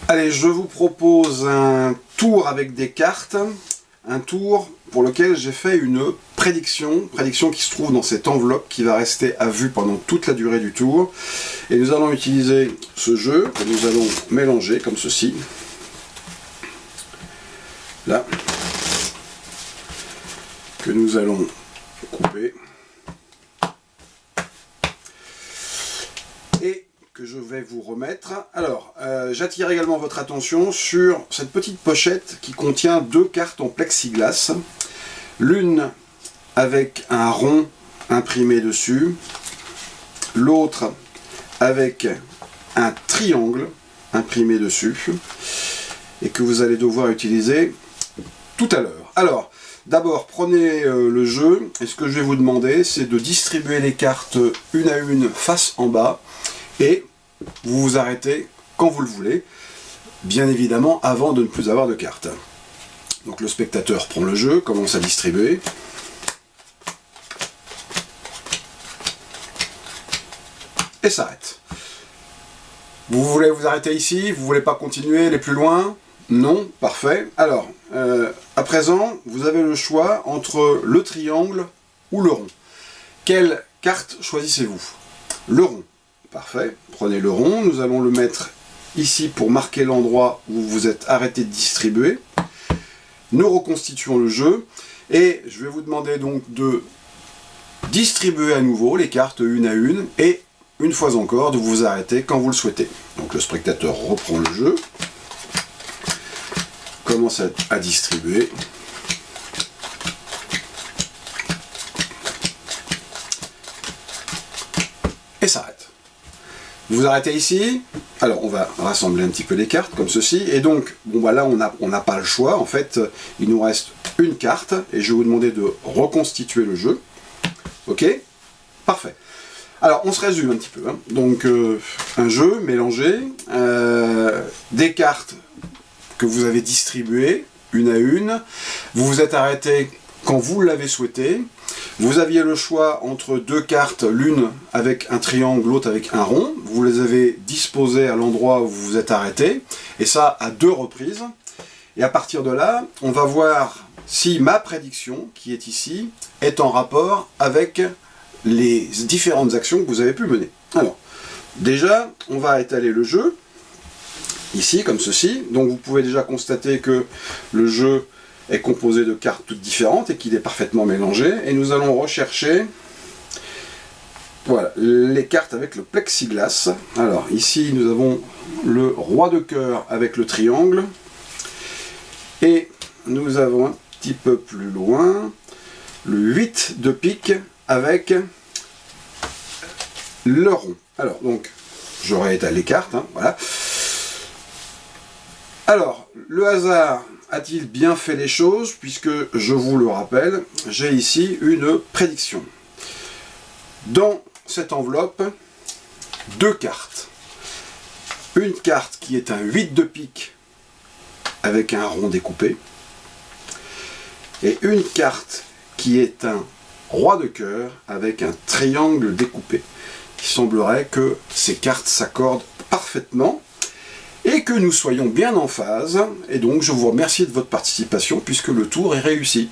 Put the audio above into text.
Allez, je vous propose un tour avec des cartes, un tour pour lequel j'ai fait une prédiction qui se trouve dans cette enveloppe qui va rester à vue pendant toute la durée du tour. Et nous allons utiliser ce jeu que nous allons mélanger comme ceci. Là. Que nous allons couper. Et que je vais vous remettre. Alors, j'attire également votre attention sur cette petite pochette qui contient deux cartes en plexiglas. L'une avec un rond imprimé dessus, l'autre avec un triangle imprimé dessus, et que vous allez devoir utiliser tout à l'heure. Alors, d'abord, prenez le jeu, et ce que je vais vous demander, c'est de distribuer les cartes une à une face en bas, et vous vous arrêtez quand vous le voulez, bien évidemment avant de ne plus avoir de cartes. Donc le spectateur prend le jeu, commence à distribuer. Et s'arrête. Vous voulez vous arrêter ici? Vous voulez pas continuer, aller plus loin? Non? Parfait. Alors, à présent, vous avez le choix entre le triangle ou le rond. Quelle carte choisissez-vous? Le rond. Parfait. Prenez le rond. Nous allons le mettre ici pour marquer l'endroit où vous vous êtes arrêté de distribuer. Nous reconstituons le jeu. Et je vais vous demander donc de distribuer à nouveau les cartes une à une. Et une fois encore, de vous arrêter quand vous le souhaitez. Donc le spectateur reprend le jeu. Commence à distribuer. Et s'arrête. Vous vous arrêtez ici. Alors on va rassembler un petit peu les cartes comme ceci. Et donc, bon bah là on n'a pas le choix. En fait, il nous reste une carte. Et je vais vous demander de reconstituer le jeu. Ok? Parfait. Alors on se résume un petit peu. Hein. Donc un jeu mélangé. Des cartes que vous avez distribuées une à une. Vous vous êtes arrêté quand vous l'avez souhaité. Vous aviez le choix entre deux cartes, l'une avec un triangle, l'autre avec un rond. Vous les avez disposées à l'endroit où vous vous êtes arrêté. Et ça à 2 reprises. Et à partir de là, on va voir si ma prédiction, qui est ici, est en rapport avec les différentes actions que vous avez pu mener. Alors, déjà, on va étaler le jeu. Ici, comme ceci. Donc vous pouvez déjà constater que le jeu est composé de cartes toutes différentes et qu'il est parfaitement mélangé. Et nous allons rechercher voilà, les cartes avec le plexiglas. Alors ici, nous avons le roi de cœur avec le triangle. Et nous avons un petit peu plus loin le 8 de pique avec le rond. Alors, donc, je réétale les cartes. Hein, voilà. Alors, le hasard a-t-il bien fait les choses, puisque, je vous le rappelle, j'ai ici une prédiction. Dans cette enveloppe, 2 cartes. Une carte qui est un 8 de pique avec un rond découpé, et une carte qui est un roi de cœur avec un triangle découpé. Il semblerait que ces cartes s'accordent parfaitement, et que nous soyons bien en phase, et donc je vous remercie de votre participation puisque le tour est réussi.